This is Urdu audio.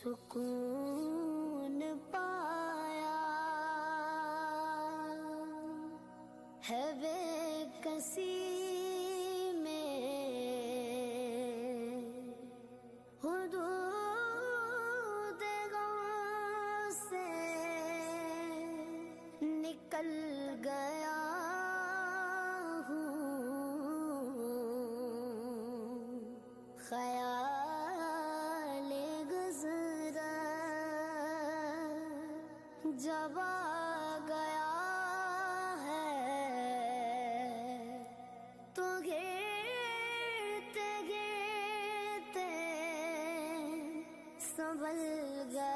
سکون پایا ہے بے کسی میں حدود غم سے نکل گیا خیال گزرا جب آ گیا ہے تو گرتے گرتے سنبھل گیا